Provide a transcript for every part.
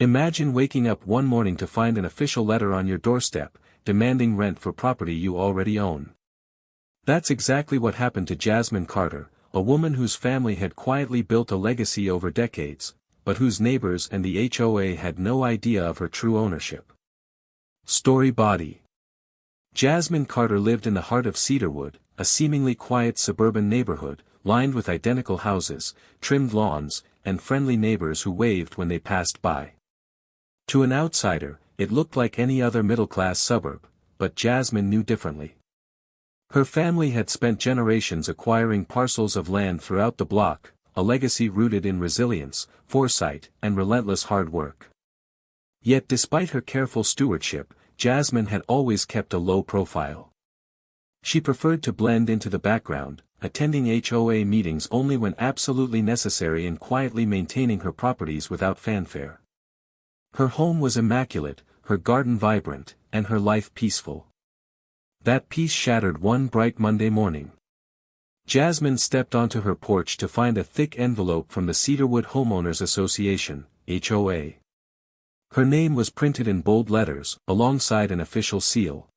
Imagine waking up one morning to find an official letter on your doorstep, demanding rent for property you already own. That's exactly what happened to Jasmine Carter, a woman whose family had quietly built a legacy over decades, but whose neighbors and the HOA had no idea of her true ownership. Story body. Jasmine Carter lived in the heart of Cedarwood, a seemingly quiet suburban neighborhood, lined with identical houses, trimmed lawns, and friendly neighbors who waved when they passed by. To an outsider, it looked like any other middle-class suburb, but Jasmine knew differently. Her family had spent generations acquiring parcels of land throughout the block, a legacy rooted in resilience, foresight, and relentless hard work. Yet despite her careful stewardship, Jasmine had always kept a low profile. She preferred to blend into the background, attending HOA meetings only when absolutely necessary and quietly maintaining her properties without fanfare. Her home was immaculate, her garden vibrant, and her life peaceful. That peace shattered one bright Monday morning. Jasmine stepped onto her porch to find a thick envelope from the Cedarwood Homeowners Association, HOA. Her name was printed in bold letters, alongside an official seal.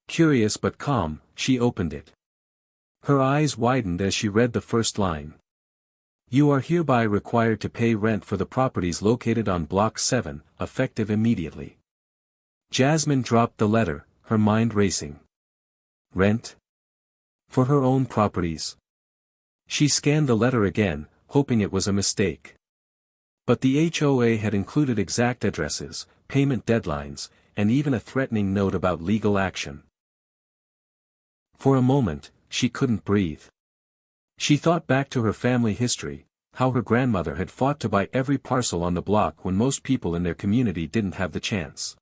Curious but calm, she opened it. Her eyes widened as she read the first line. You are hereby required to pay rent for the properties located on Block 7, effective immediately. Jasmine dropped the letter, her mind racing. Rent? For her own properties? She scanned the letter again, hoping it was a mistake. But the HOA had included exact addresses, payment deadlines, and even a threatening note about legal action. For a moment, she couldn't breathe. She thought back to her family history, how her grandmother had fought to buy every parcel on the block when most people in their community didn't have the chance.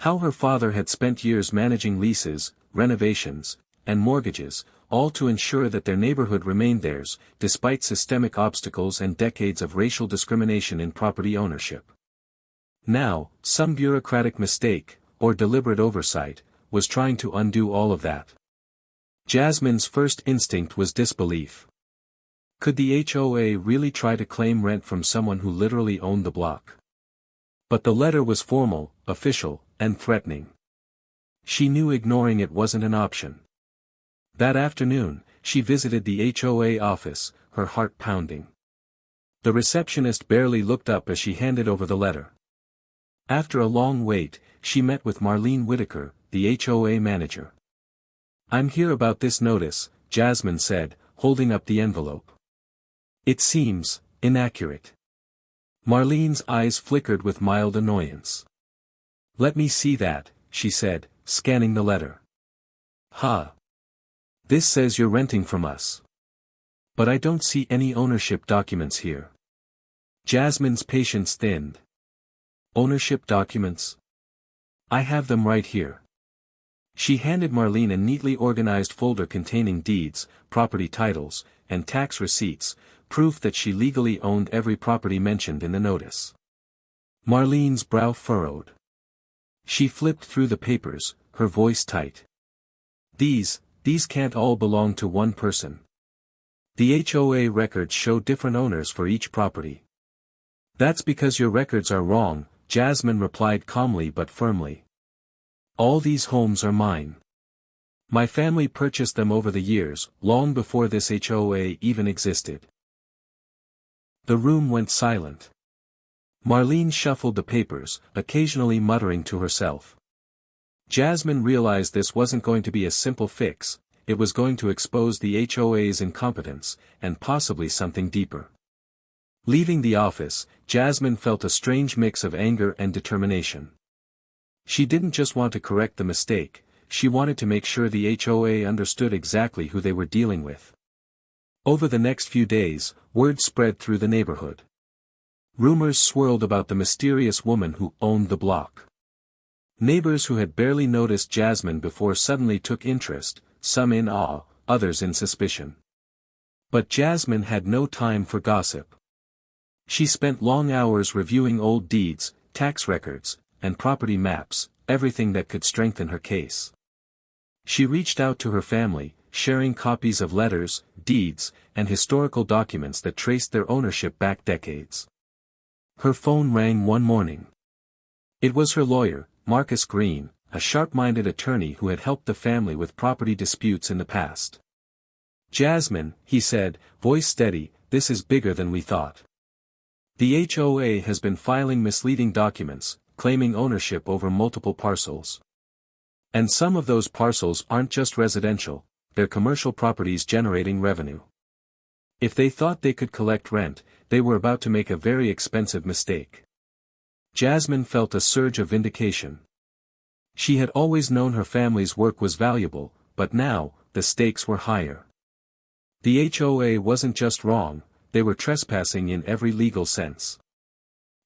How her father had spent years managing leases, renovations, and mortgages, all to ensure that their neighborhood remained theirs, despite systemic obstacles and decades of racial discrimination in property ownership. Now, some bureaucratic mistake, or deliberate oversight, was trying to undo all of that. Jasmine's first instinct was disbelief. Could the HOA really try to claim rent from someone who literally owned the block? But the letter was formal, official, and threatening. She knew ignoring it wasn't an option. That afternoon, she visited the HOA office, her heart pounding. The receptionist barely looked up as she handed over the letter. After a long wait, she met with Marlene Whitaker, the HOA manager. I'm here about this notice, Jasmine said, holding up the envelope. It seems inaccurate. Marlene's eyes flickered with mild annoyance. Let me see that, she said, scanning the letter. Huh. This says you're renting from us. But I don't see any ownership documents here. Jasmine's patience thinned. Ownership documents? I have them right here. She handed Marlene a neatly organized folder containing deeds, property titles, and tax receipts, proof that she legally owned every property mentioned in the notice. Marlene's brow furrowed. She flipped through the papers, her voice tight. These can't all belong to one person. The HOA records show different owners for each property. That's because your records are wrong, Jasmine replied calmly but firmly. All these homes are mine. My family purchased them over the years, long before this HOA even existed. The room went silent. Marlene shuffled the papers, occasionally muttering to herself. Jasmine realized this wasn't going to be a simple fix, it was going to expose the HOA's incompetence, and possibly something deeper. Leaving the office, Jasmine felt a strange mix of anger and determination. She didn't just want to correct the mistake, she wanted to make sure the HOA understood exactly who they were dealing with. Over the next few days, word spread through the neighborhood. Rumors swirled about the mysterious woman who owned the block. Neighbors who had barely noticed Jasmine before suddenly took interest, some in awe, others in suspicion. But Jasmine had no time for gossip. She spent long hours reviewing old deeds, tax records, and property maps, everything that could strengthen her case. She reached out to her family, sharing copies of letters, deeds, and historical documents that traced their ownership back decades. Her phone rang one morning. It was her lawyer, Marcus Green, a sharp-minded attorney who had helped the family with property disputes in the past. "Jasmine," he said, voice steady, "this is bigger than we thought. The HOA has been filing misleading documents, claiming ownership over multiple parcels. And some of those parcels aren't just residential, they're commercial properties generating revenue. If they thought they could collect rent, they were about to make a very expensive mistake." Jasmine felt a surge of vindication. She had always known her family's work was valuable, but now, the stakes were higher. The HOA wasn't just wrong, they were trespassing in every legal sense.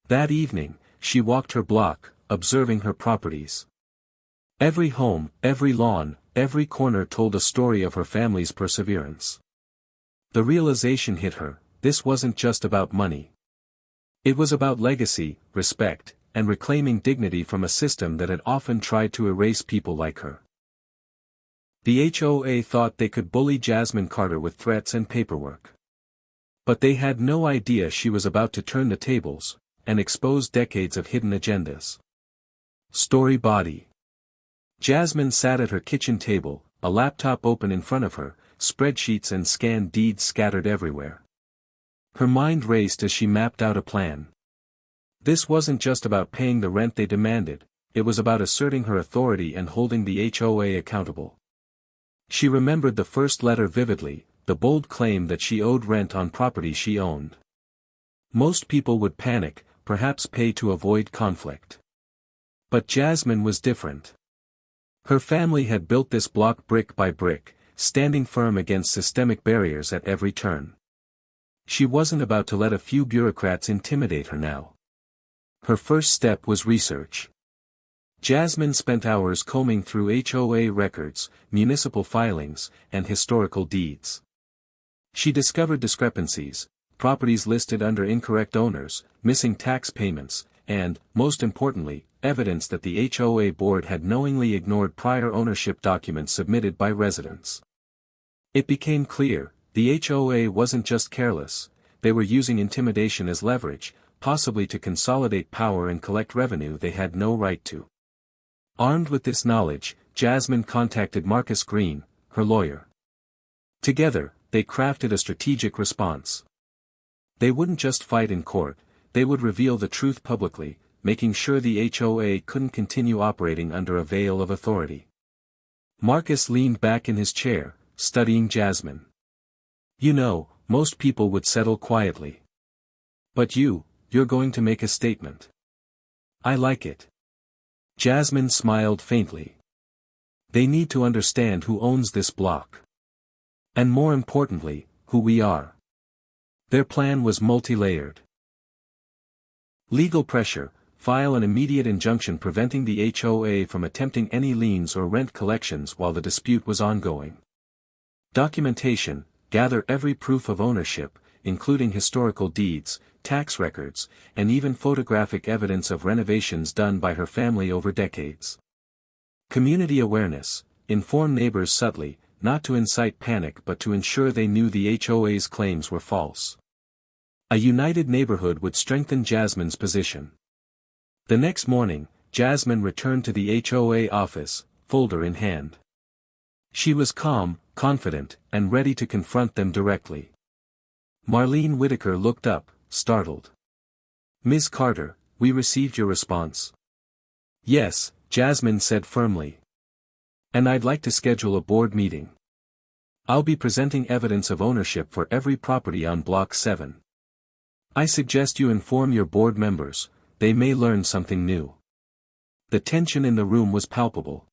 That evening, she walked her block, observing her properties. Every home, every lawn, every corner told a story of her family's perseverance. The realization hit her, this wasn't just about money. It was about legacy, respect, and reclaiming dignity from a system that had often tried to erase people like her. The HOA thought they could bully Jasmine Carter with threats and paperwork. But they had no idea she was about to turn the tables, and expose decades of hidden agendas. Story body. Jasmine sat at her kitchen table, a laptop open in front of her, spreadsheets and scanned deeds scattered everywhere. Her mind raced as she mapped out a plan. This wasn't just about paying the rent they demanded, it was about asserting her authority and holding the HOA accountable. She remembered the first letter vividly, the bold claim that she owed rent on property she owned. Most people would panic, perhaps pay to avoid conflict. But Jasmine was different. Her family had built this block brick by brick, standing firm against systemic barriers at every turn. She wasn't about to let a few bureaucrats intimidate her now. Her first step was research. Jasmine spent hours combing through HOA records, municipal filings, and historical deeds. She discovered discrepancies, properties listed under incorrect owners, missing tax payments, and, most importantly, evidence that the HOA board had knowingly ignored prior ownership documents submitted by residents. It became clear, the HOA wasn't just careless, they were using intimidation as leverage, possibly to consolidate power and collect revenue they had no right to. Armed with this knowledge, Jasmine contacted Marcus Green, her lawyer. Together, they crafted a strategic response. They wouldn't just fight in court, they would reveal the truth publicly, making sure the HOA couldn't continue operating under a veil of authority. Marcus leaned back in his chair, studying Jasmine. "You know, most people would settle quietly. But you're going to make a statement. I like it." Jasmine smiled faintly. "They need to understand who owns this block. And more importantly, who we are." Their plan was multi-layered. Legal pressure, file an immediate injunction preventing the HOA from attempting any liens or rent collections while the dispute was ongoing. Documentation, gather every proof of ownership, including historical deeds, tax records, and even photographic evidence of renovations done by her family over decades. Community awareness, inform neighbors subtly, not to incite panic but to ensure they knew the HOA's claims were false. A united neighborhood would strengthen Jasmine's position. The next morning, Jasmine returned to the HOA office, folder in hand. She was calm, confident, and ready to confront them directly. Marlene Whitaker looked up, startled. "Ms. Carter, we received your response." "Yes," Jasmine said firmly. "And I'd like to schedule a board meeting. I'll be presenting evidence of ownership for every property on Block 7. I suggest you inform your board members, they may learn something new." The tension in the room was palpable.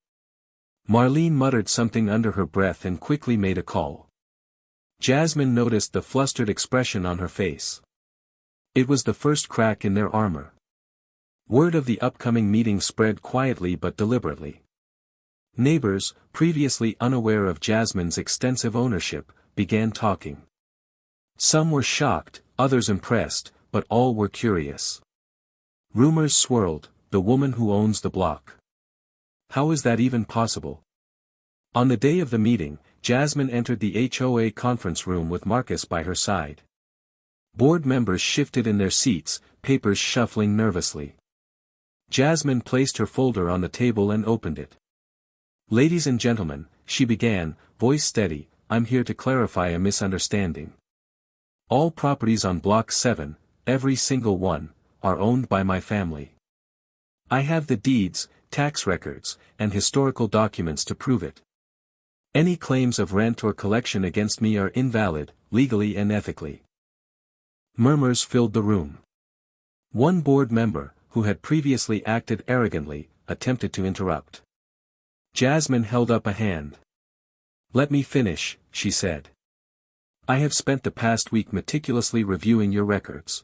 Marlene muttered something under her breath and quickly made a call. Jasmine noticed the flustered expression on her face. It was the first crack in their armor. Word of the upcoming meeting spread quietly but deliberately. Neighbors, previously unaware of Jasmine's extensive ownership, began talking. Some were shocked, others impressed, but all were curious. Rumors swirled, the woman who owns the block. How is that even possible? On the day of the meeting, Jasmine entered the HOA conference room with Marcus by her side. Board members shifted in their seats, papers shuffling nervously. Jasmine placed her folder on the table and opened it. "Ladies and gentlemen," she began, voice steady, "I'm here to clarify a misunderstanding. All properties on Block 7, every single one, are owned by my family. I have the deeds, tax records, and historical documents to prove it. Any claims of rent or collection against me are invalid, legally and ethically." Murmurs filled the room. One board member, who had previously acted arrogantly, attempted to interrupt. Jasmine held up a hand. "Let me finish," she said. "I have spent the past week meticulously reviewing your records.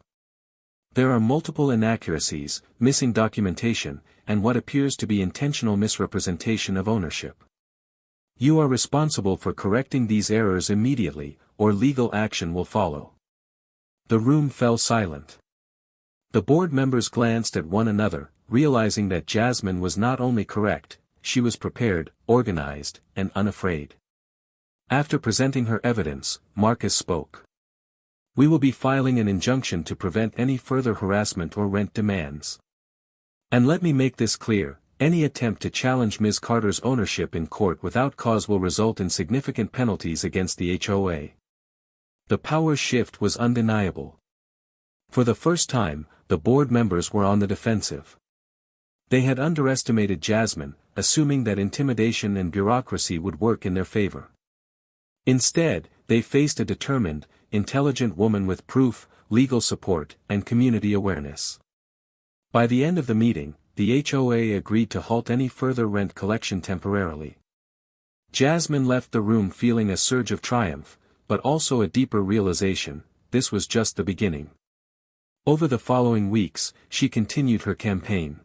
There are multiple inaccuracies, missing documentation, and what appears to be intentional misrepresentation of ownership. You are responsible for correcting these errors immediately, or legal action will follow." The room fell silent. The board members glanced at one another, realizing that Jasmine was not only correct, she was prepared, organized, and unafraid. After presenting her evidence, Marcus spoke. "We will be filing an injunction to prevent any further harassment or rent demands. And let me make this clear, any attempt to challenge Ms. Carter's ownership in court without cause will result in significant penalties against the HOA." The power shift was undeniable. For the first time, the board members were on the defensive. They had underestimated Jasmine, assuming that intimidation and bureaucracy would work in their favor. Instead, they faced a determined, intelligent woman with proof, legal support, and community awareness. By the end of the meeting, the HOA agreed to halt any further rent collection temporarily. Jasmine left the room feeling a surge of triumph, but also a deeper realization, this was just the beginning. Over the following weeks, she continued her campaign.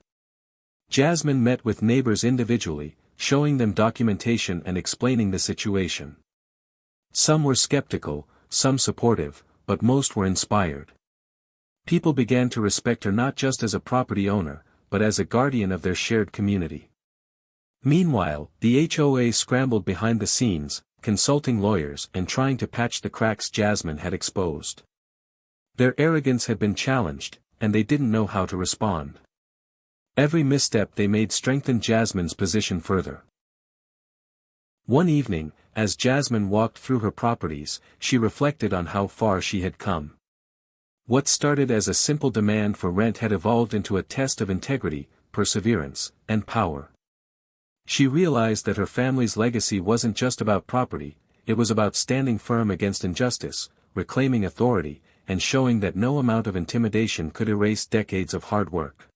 Jasmine met with neighbors individually, showing them documentation and explaining the situation. Some were skeptical, some supportive, but most were inspired. People began to respect her not just as a property owner, but as a guardian of their shared community. Meanwhile, the HOA scrambled behind the scenes, consulting lawyers and trying to patch the cracks Jasmine had exposed. Their arrogance had been challenged, and they didn't know how to respond. Every misstep they made strengthened Jasmine's position further. One evening, as Jasmine walked through her properties, she reflected on how far she had come. What started as a simple demand for rent had evolved into a test of integrity, perseverance, and power. She realized that her family's legacy wasn't just about property, it was about standing firm against injustice, reclaiming authority, and showing that no amount of intimidation could erase decades of hard work.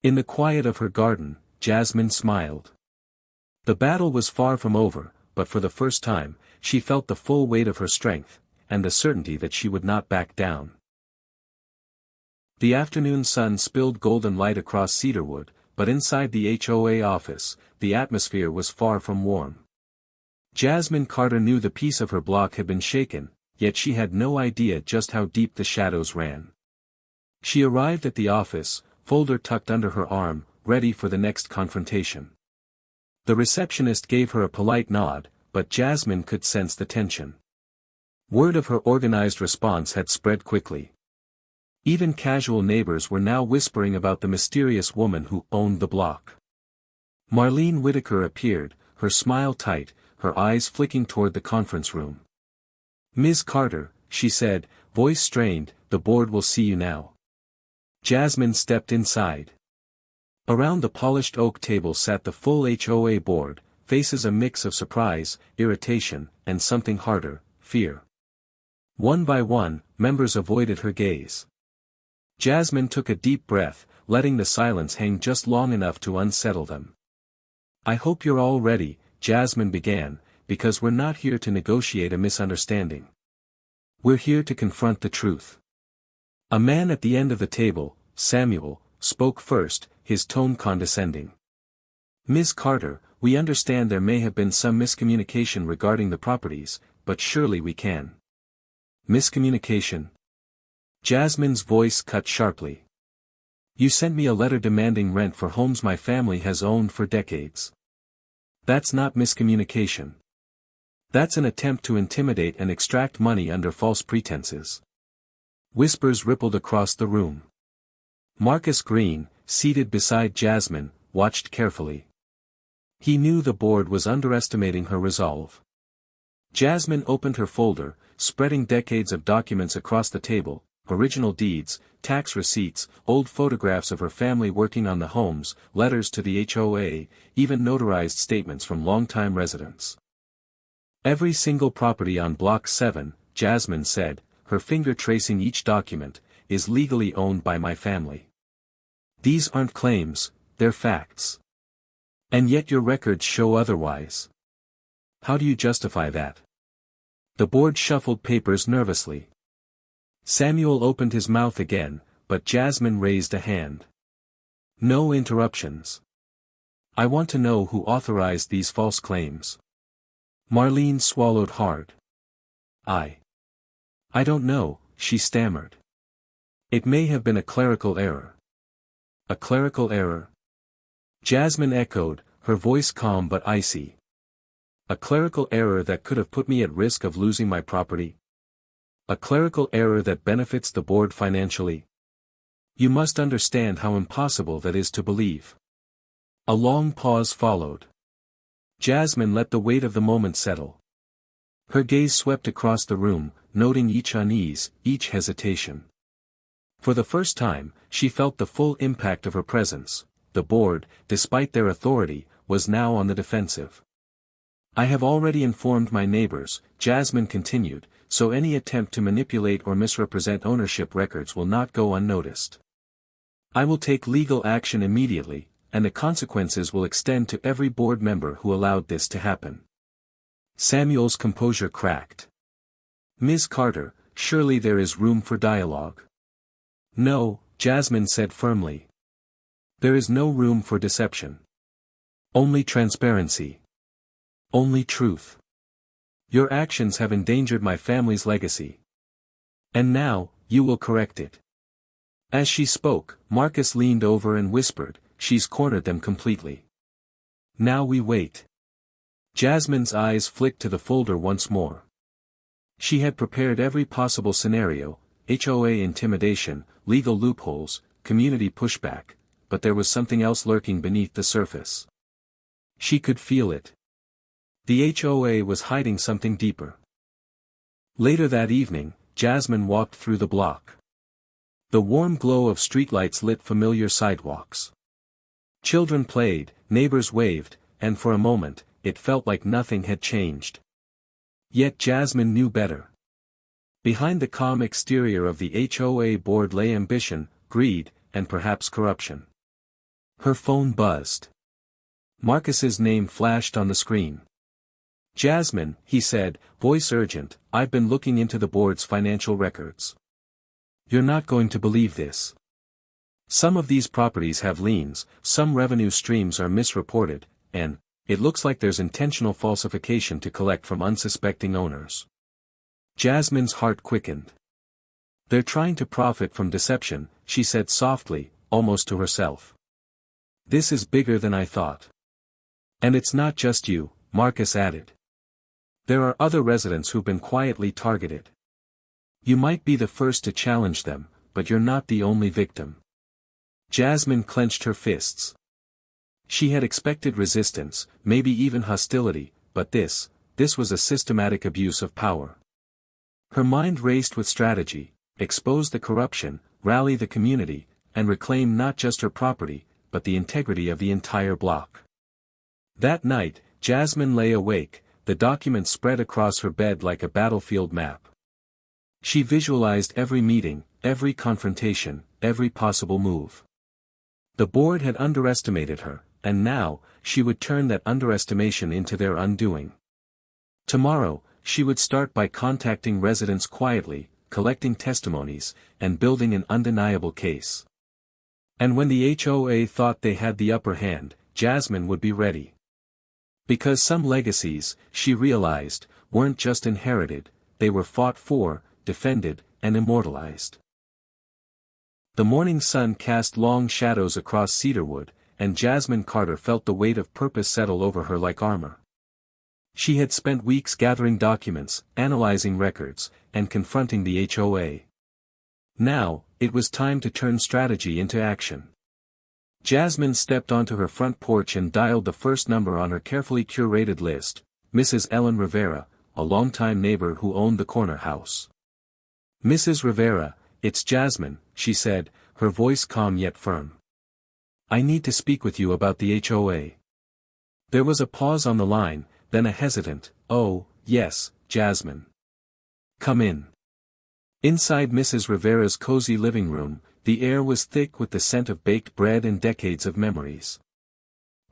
In the quiet of her garden, Jasmine smiled. The battle was far from over, but for the first time, she felt the full weight of her strength, and the certainty that she would not back down. The afternoon sun spilled golden light across Cedarwood, but inside the HOA office, the atmosphere was far from warm. Jasmine Carter knew the peace of her block had been shaken, yet she had no idea just how deep the shadows ran. She arrived at the office, folder tucked under her arm, ready for the next confrontation. The receptionist gave her a polite nod, but Jasmine could sense the tension. Word of her organized response had spread quickly. Even casual neighbors were now whispering about the mysterious woman who owned the block. Marlene Whitaker appeared, her smile tight, her eyes flicking toward the conference room. "Ms. Carter," she said, voice strained, "the board will see you now." Jasmine stepped inside. Around the polished oak table sat the full HOA board, faces a mix of surprise, irritation, and something harder, fear. One by one, members avoided her gaze. Jasmine took a deep breath, letting the silence hang just long enough to unsettle them. "I hope you're all ready," Jasmine began, "because we're not here to negotiate a misunderstanding. We're here to confront the truth." A man at the end of the table, Samuel, spoke first, his tone condescending. "Ms. Carter, we understand there may have been some miscommunication regarding the properties, but surely we can." "Miscommunication?" Jasmine's voice cut sharply. "You sent me a letter demanding rent for homes my family has owned for decades. That's not miscommunication. That's an attempt to intimidate and extract money under false pretenses." Whispers rippled across the room. Marcus Green, seated beside Jasmine, watched carefully. He knew the board was underestimating her resolve. Jasmine opened her folder, spreading decades of documents across the table, original deeds, tax receipts, old photographs of her family working on the homes, letters to the HOA, even notarized statements from longtime residents. Every single property on Block 7, Jasmine said, her finger tracing each document, is legally owned by my family. These aren't claims, they're facts. And yet your records show otherwise. How do you justify that? The board shuffled papers nervously. Samuel opened his mouth again, but Jasmine raised a hand. No interruptions. I want to know who authorized these false claims. Marlene swallowed hard. I don't know, she stammered. It may have been a clerical error. A clerical error? Jasmine echoed, her voice calm but icy. A clerical error that could have put me at risk of losing my property? A clerical error that benefits the board financially? You must understand how impossible that is to believe. A long pause followed. Jasmine let the weight of the moment settle. Her gaze swept across the room, noting each unease, each hesitation. For the first time, she felt the full impact of her presence. The board, despite their authority, was now on the defensive. I have already informed my neighbors, Jasmine continued, so any attempt to manipulate or misrepresent ownership records will not go unnoticed. I will take legal action immediately, and the consequences will extend to every board member who allowed this to happen. Samuel's composure cracked. Ms. Carter, surely there is room for dialogue. No, Jasmine said firmly. There is no room for deception. Only transparency. Only truth. Your actions have endangered my family's legacy. And now, you will correct it. As she spoke, Marcus leaned over and whispered, she's cornered them completely. Now we wait. Jasmine's eyes flicked to the folder once more. She had prepared every possible scenario, HOA intimidation, legal loopholes, community pushback, but there was something else lurking beneath the surface. She could feel it. The HOA was hiding something deeper. Later that evening, Jasmine walked through the block. The warm glow of streetlights lit familiar sidewalks. Children played, neighbors waved, and for a moment, it felt like nothing had changed. Yet Jasmine knew better. Behind the calm exterior of the HOA board lay ambition, greed, and perhaps corruption. Her phone buzzed. Marcus's name flashed on the screen. Jasmine, he said, voice urgent, I've been looking into the board's financial records. You're not going to believe this. Some of these properties have liens, some revenue streams are misreported, and it looks like there's intentional falsification to collect from unsuspecting owners. Jasmine's heart quickened. They're trying to profit from deception, she said softly, almost to herself. This is bigger than I thought. And it's not just you, Marcus added. There are other residents who've been quietly targeted. You might be the first to challenge them, but you're not the only victim. Jasmine clenched her fists. She had expected resistance, maybe even hostility, but this was a systematic abuse of power. Her mind raced with strategy, expose the corruption, rally the community, and reclaim not just her property, but the integrity of the entire block. That night, Jasmine lay awake, the document spread across her bed like a battlefield map. She visualized every meeting, every confrontation, every possible move. The board had underestimated her, and now, she would turn that underestimation into their undoing. Tomorrow, she would start by contacting residents quietly, collecting testimonies, and building an undeniable case. And when the HOA thought they had the upper hand, Jasmine would be ready. Because some legacies, she realized, weren't just inherited, they were fought for, defended, and immortalized. The morning sun cast long shadows across Cedarwood, and Jasmine Carter felt the weight of purpose settle over her like armor. She had spent weeks gathering documents, analyzing records, and confronting the HOA. Now, it was time to turn strategy into action. Jasmine stepped onto her front porch and dialed the first number on her carefully curated list, Mrs. Ellen Rivera, a longtime neighbor who owned the corner house. "Mrs. Rivera, it's Jasmine," she said, her voice calm yet firm. "I need to speak with you about the HOA." There was a pause on the line, then a hesitant, "Oh, yes, Jasmine. Come in." Inside Mrs. Rivera's cozy living room, the air was thick with the scent of baked bread and decades of memories.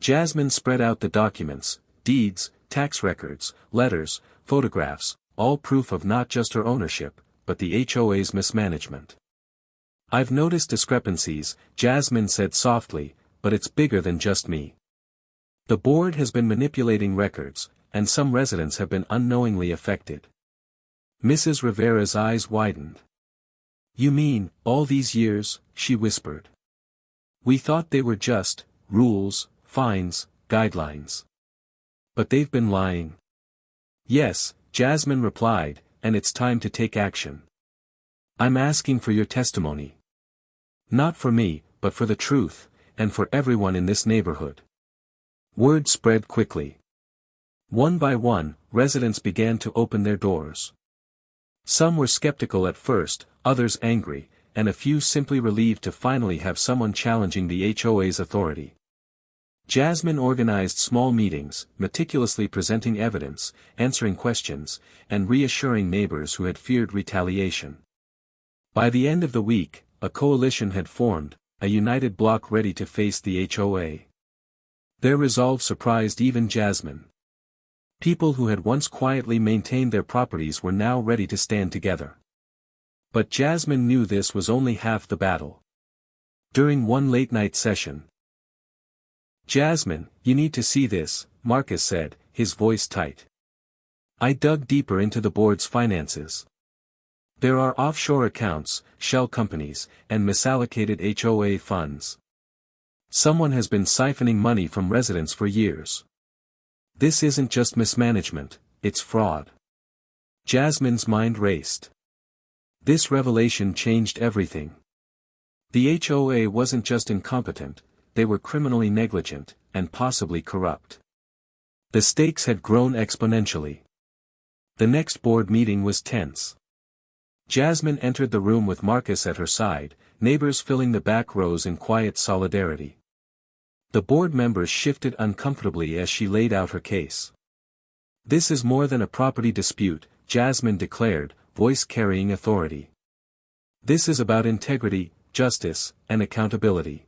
Jasmine spread out the documents, deeds, tax records, letters, photographs, all proof of not just her ownership, but the HOA's mismanagement. "I've noticed discrepancies," Jasmine said softly, "but it's bigger than just me. The board has been manipulating records, and some residents have been unknowingly affected." Mrs. Rivera's eyes widened. "You mean, all these years?" she whispered. "We thought they were just rules, fines, guidelines. But they've been lying." "Yes," Jasmine replied, "and it's time to take action. I'm asking for your testimony. Not for me, but for the truth, and for everyone in this neighborhood." Word spread quickly. One by one, residents began to open their doors. Some were skeptical at first, others angry, and a few simply relieved to finally have someone challenging the HOA's authority. Jasmine organized small meetings, meticulously presenting evidence, answering questions, and reassuring neighbors who had feared retaliation. By the end of the week, a coalition had formed, a united bloc ready to face the HOA. Their resolve surprised even Jasmine. People who had once quietly maintained their properties were now ready to stand together. But Jasmine knew this was only half the battle. During one late-night session, "Jasmine, you need to see this," Marcus said, his voice tight. "I dug deeper into the board's finances. There are offshore accounts, shell companies, and misallocated HOA funds. Someone has been siphoning money from residents for years. This isn't just mismanagement, it's fraud." Jasmine's mind raced. This revelation changed everything. The HOA wasn't just incompetent, they were criminally negligent, and possibly corrupt. The stakes had grown exponentially. The next board meeting was tense. Jasmine entered the room with Marcus at her side, neighbors filling the back rows in quiet solidarity. The board members shifted uncomfortably as she laid out her case. "This is more than a property dispute," Jasmine declared, voice carrying authority. "This is about integrity, justice, and accountability.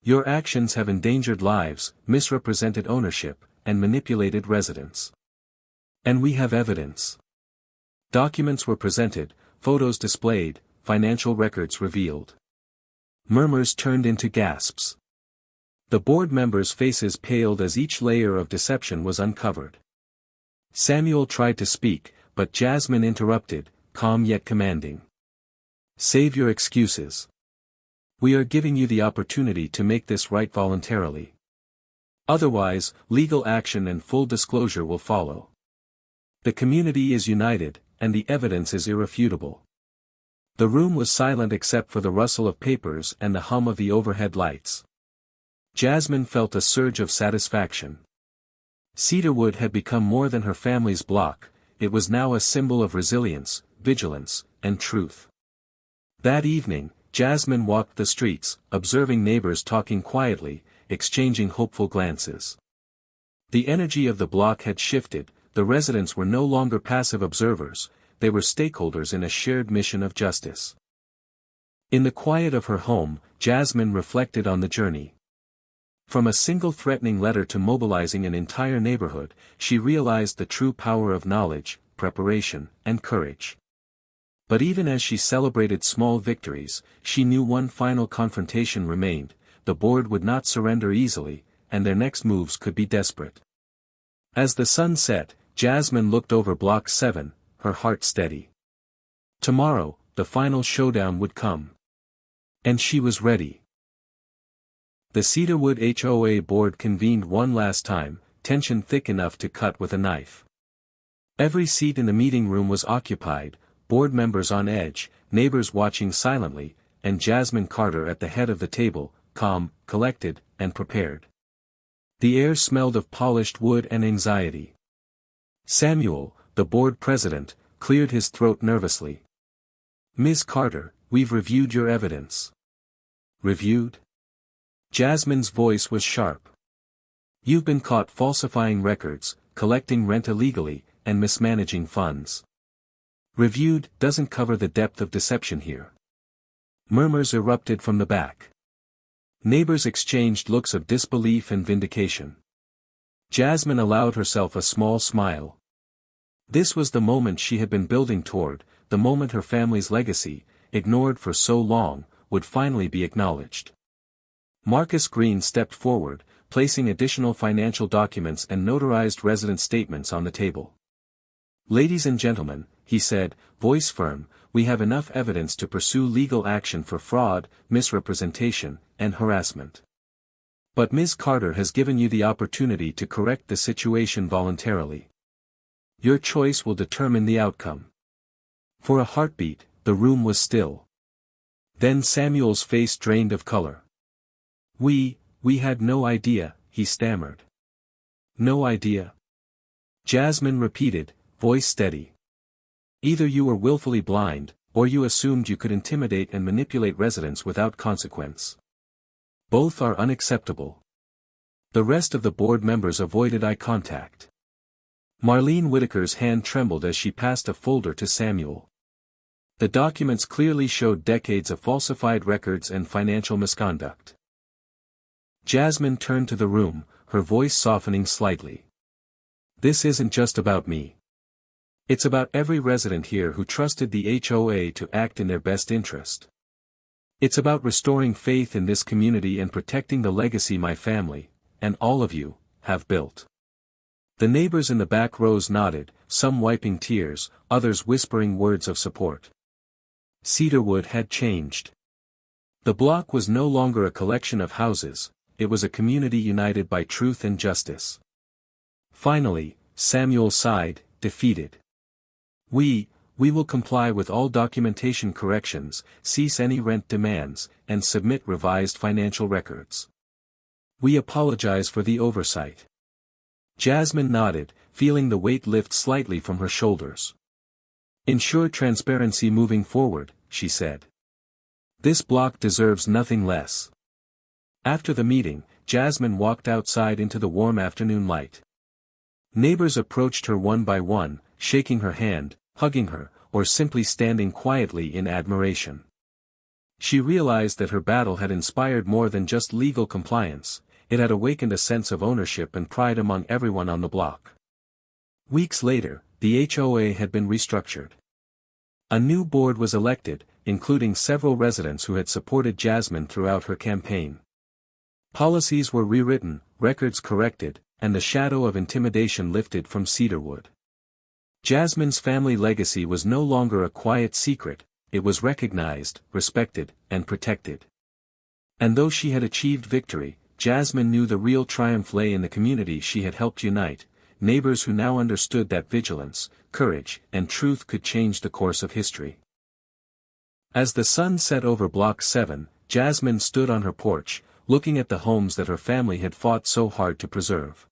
Your actions have endangered lives, misrepresented ownership, and manipulated residents. And we have evidence." Documents were presented, photos displayed, financial records revealed. Murmurs turned into gasps. The board members' faces paled as each layer of deception was uncovered. Samuel tried to speak, but Jasmine interrupted, calm yet commanding. "Save your excuses. We are giving you the opportunity to make this right voluntarily. Otherwise, legal action and full disclosure will follow. The community is united, and the evidence is irrefutable." The room was silent except for the rustle of papers and the hum of the overhead lights. Jasmine felt a surge of satisfaction. Cedarwood had become more than her family's block, it was now a symbol of resilience, vigilance, and truth. That evening, Jasmine walked the streets, observing neighbors talking quietly, exchanging hopeful glances. The energy of the block had shifted, the residents were no longer passive observers, they were stakeholders in a shared mission of justice. In the quiet of her home, Jasmine reflected on the journey. From a single threatening letter to mobilizing an entire neighborhood, she realized the true power of knowledge, preparation, and courage. But even as she celebrated small victories, she knew one final confrontation remained, the board would not surrender easily, and their next moves could be desperate. As the sun set, Jasmine looked over Block 7, her heart steady. Tomorrow, the final showdown would come. And she was ready. The Cedarwood HOA board convened one last time, tension thick enough to cut with a knife. Every seat in the meeting room was occupied, board members on edge, neighbors watching silently, and Jasmine Carter at the head of the table, calm, collected, and prepared. The air smelled of polished wood and anxiety. Samuel, the board president, cleared his throat nervously. "Ms. Carter, we've reviewed your evidence." "Reviewed?" Jasmine's voice was sharp. "You've been caught falsifying records, collecting rent illegally, and mismanaging funds. Reviewed doesn't cover the depth of deception here." Murmurs erupted from the back. Neighbors exchanged looks of disbelief and vindication. Jasmine allowed herself a small smile. This was the moment she had been building toward, the moment her family's legacy, ignored for so long, would finally be acknowledged. Marcus Green stepped forward, placing additional financial documents and notarized resident statements on the table. "Ladies and gentlemen," he said, voice firm, "we have enough evidence to pursue legal action for fraud, misrepresentation, and harassment. But Ms. Carter has given you the opportunity to correct the situation voluntarily. Your choice will determine the outcome." For a heartbeat, the room was still. Then Samuel's face drained of color. We had no idea," he stammered. "No idea?" Jasmine repeated, voice steady. "Either you were willfully blind, or you assumed you could intimidate and manipulate residents without consequence. Both are unacceptable." The rest of the board members avoided eye contact. Marlene Whitaker's hand trembled as she passed a folder to Samuel. The documents clearly showed decades of falsified records and financial misconduct. Jasmine turned to the room, her voice softening slightly. "This isn't just about me. It's about every resident here who trusted the HOA to act in their best interest. It's about restoring faith in this community and protecting the legacy my family, and all of you, have built." The neighbors in the back rows nodded, some wiping tears, others whispering words of support. Cedarwood had changed. The block was no longer a collection of houses, it was a community united by truth and justice. Finally, Samuel sighed, defeated. We will comply with all documentation corrections, cease any rent demands, and submit revised financial records. We apologize for the oversight." Jasmine nodded, feeling the weight lift slightly from her shoulders. "Ensure transparency moving forward," she said. "This block deserves nothing less." After the meeting, Jasmine walked outside into the warm afternoon light. Neighbors approached her one by one, shaking her hand, hugging her, or simply standing quietly in admiration. She realized that her battle had inspired more than just legal compliance, it had awakened a sense of ownership and pride among everyone on the block. Weeks later, the HOA had been restructured. A new board was elected, including several residents who had supported Jasmine throughout her campaign. Policies were rewritten, records corrected, and the shadow of intimidation lifted from Cedarwood. Jasmine's family legacy was no longer a quiet secret, it was recognized, respected, and protected. And though she had achieved victory, Jasmine knew the real triumph lay in the community she had helped unite, neighbors who now understood that vigilance, courage, and truth could change the course of history. As the sun set over Block 7, Jasmine stood on her porch, looking at the homes that her family had fought so hard to preserve.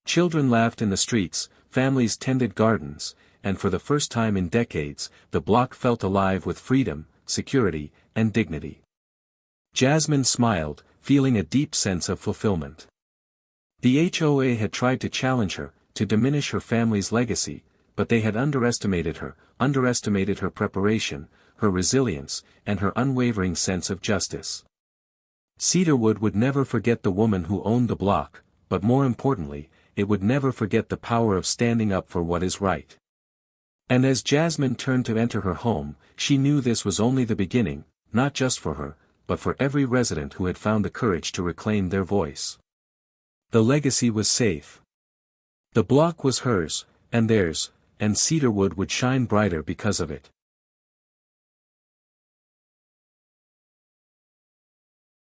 Children laughed in the streets, families tended gardens, and for the first time in decades, the block felt alive with freedom, security, and dignity. Jasmine smiled, feeling a deep sense of fulfillment. The HOA had tried to challenge her, to diminish her family's legacy, but they had underestimated her preparation, her resilience, and her unwavering sense of justice. Cedarwood would never forget the woman who owned the block, but more importantly, it would never forget the power of standing up for what is right. And as Jasmine turned to enter her home, she knew this was only the beginning, not just for her, but for every resident who had found the courage to reclaim their voice. The legacy was safe. The block was hers, and theirs, and Cedarwood would shine brighter because of it.